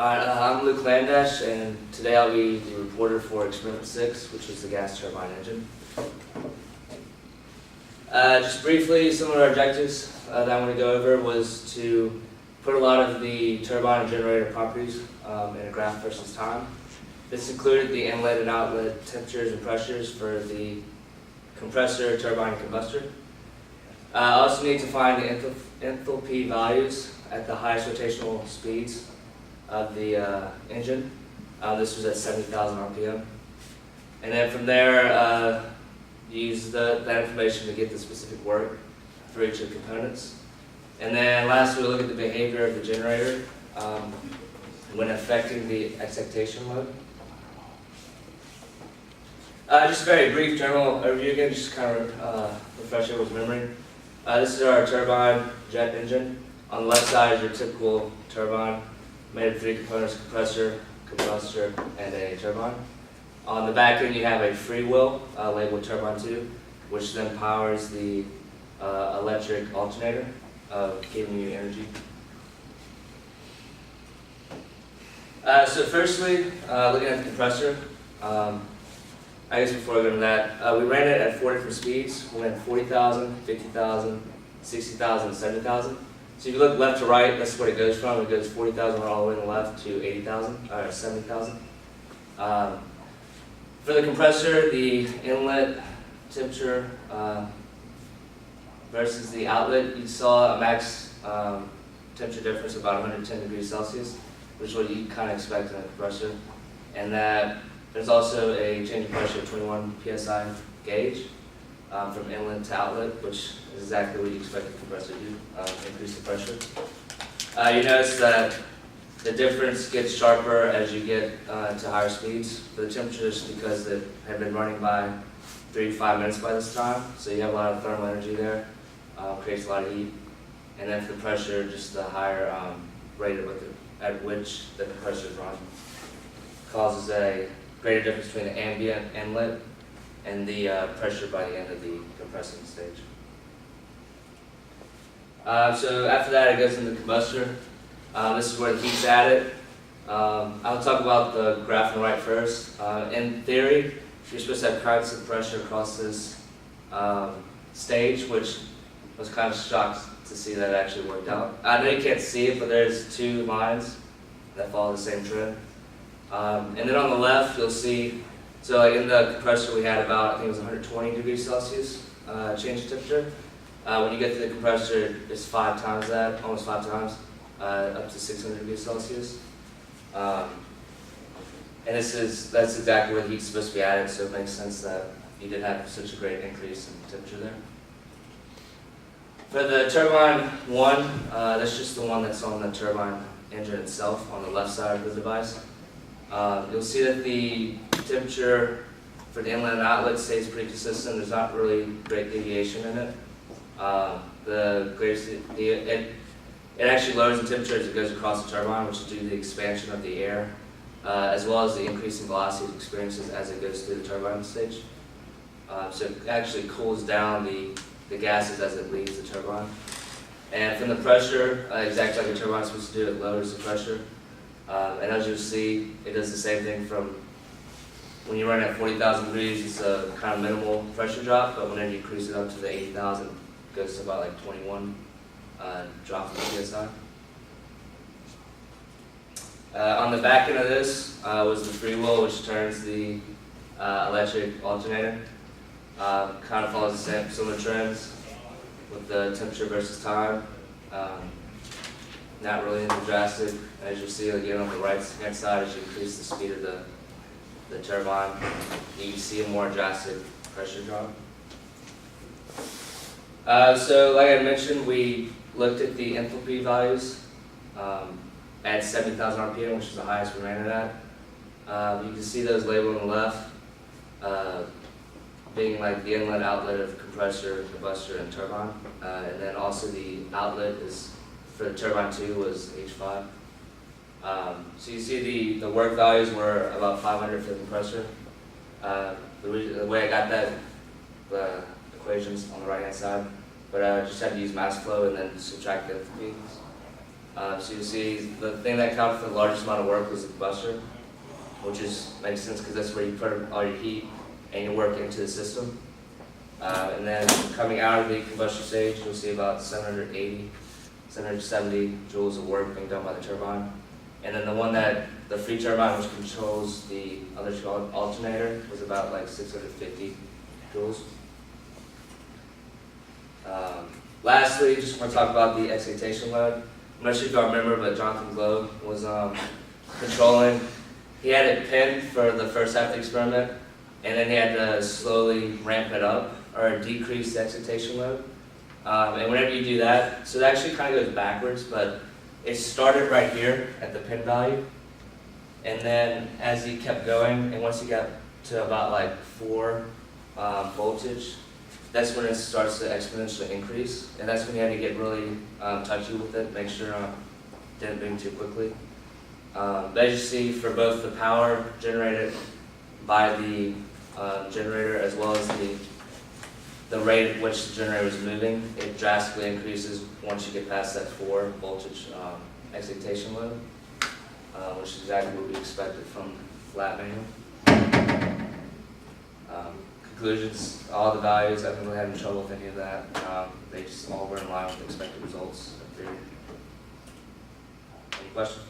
Alright, I'm Luke Landaiche, and today I'll be the reporter for Experiment 6, which is the gas turbine engine. Just briefly, some of our objectives that I want to go over was to put a lot of the turbine and generator properties in a graph versus time. This included the inlet and outlet temperatures and pressures for the compressor, turbine, and combustor. I also need to find the enthalpy values at the highest rotational speeds of the engine. This was at 70,000 RPM. And then from there, use that information to get the specific work for each of the components. And then lastly, we'll look at the behavior of the generator when affecting the excitation load. Just a very brief general overview again, just kind of refresh everyone's memory. This is our turbine jet engine. On the left side is your typical turbine, made of 3 components: compressor, combustor, and a turbine. On the back end you have a free wheel labeled turbine 2, which then powers the electric alternator, giving you energy. So firstly, looking at the compressor, I guess before I go into that, we ran it at 4 different speeds. We ran 40,000, 50,000, 60,000, and 70,000. So if you look left to right, that's what it goes from. It goes 40,000 all the way to the left to 80,000, or 70,000. For the compressor, the inlet temperature versus the outlet, you saw a max temperature difference of about 110 degrees Celsius, which is what you kind of expect in a compressor. And that there's also a change in pressure of 21 psi gauge from inlet to outlet, which is exactly what you expect the compressor to do, increase the pressure. You notice that the difference gets sharper as you get to higher speeds for the temperatures, because they have been running by 3 to 5 minutes by this time, so you have a lot of thermal energy there, creates a lot of heat. And then for the pressure, just the higher rate at which the compressor is running causes a greater difference between the ambient inlet and the pressure by the end of the compressing stage. So after that, it goes into the combustor. This is where the heat's added. I'll talk about the graph on the right first. In theory, you're supposed to have constant pressure across this stage, which I was kind of shocked to see that actually worked out. I know you can't see it, but there's 2 lines that follow the same trend. And then on the left, you'll see, so like in the compressor we had about, I think it was 120 degrees Celsius change in temperature. When you get to the compressor, it's 5 times that, almost 5 times, up to 600 degrees Celsius. And that's exactly where the heat's supposed to be added, so it makes sense that you did have such a great increase in temperature there. For the turbine 1, that's just the one that's on the turbine engine itself, on the left side of the device. You'll see that the temperature for the inlet and outlet stays pretty consistent. There's not really great deviation in it. It actually lowers the temperature as it goes across the turbine, which is due to the expansion of the air, as well as the increasing velocity it experiences as it goes through the turbine stage. So it actually cools down the gases as it leaves the turbine. And from the pressure, exactly like a turbine is supposed to do, it lowers the pressure. And as you'll see, it does the same thing from when you run at 40,000 degrees, it's a kind of minimal pressure drop, but whenever you increase it up to the 80,000, it goes to about like 21 drop in the PSI. On the back end of this was the free wheel, which turns the electric alternator. Kind of follows the same similar trends with the temperature versus time. Not really anything drastic. As you see again on the right hand side, as you increase the speed of the turbine, you see a more drastic pressure drop. So like I mentioned, we looked at the enthalpy values at 70,000 RPM, which is the highest we ran it at. You can see those labeled on the left, being like the inlet outlet of compressor, combustor, and turbine. And then also the outlet is for the turbine 2 was H5. So you see the work values were about 500 for the compressor. The way I got that, the equations on the right hand side, but I just had to use mass flow and then subtract the enthalpies. So you'll see the thing that accounted for the largest amount of work was the combustor, which makes sense because that's where you put all your heat and your work into the system. And then coming out of the combustion stage, you'll see about 780, 770 joules of work being done by the turbine. And then the free turbine, which controls the electrical alternator, was about like 650 joules. Lastly, just want to talk about the excitation load. I'm not sure if y'all remember, but Jonathan Globe was controlling. He had it pinned for the first half of the experiment, and then he had to slowly ramp it up or decrease the excitation load. And whenever you do that, so it actually kind of goes backwards, but it started right here at the pin value, and then as he kept going, and once he got to about like 4 voltage, that's when it starts to exponentially increase, and that's when you have to get really touchy with it, make sure it didn't boom too quickly. But as you see, for both the power generated by the generator as well as the rate at which the generator is moving, it drastically increases once you get past that 4 voltage excitation load, which is exactly what we expected from lab manual. Conclusions, all the values, I haven't really had any trouble with any of that. They just all were in line with the expected results. Any questions?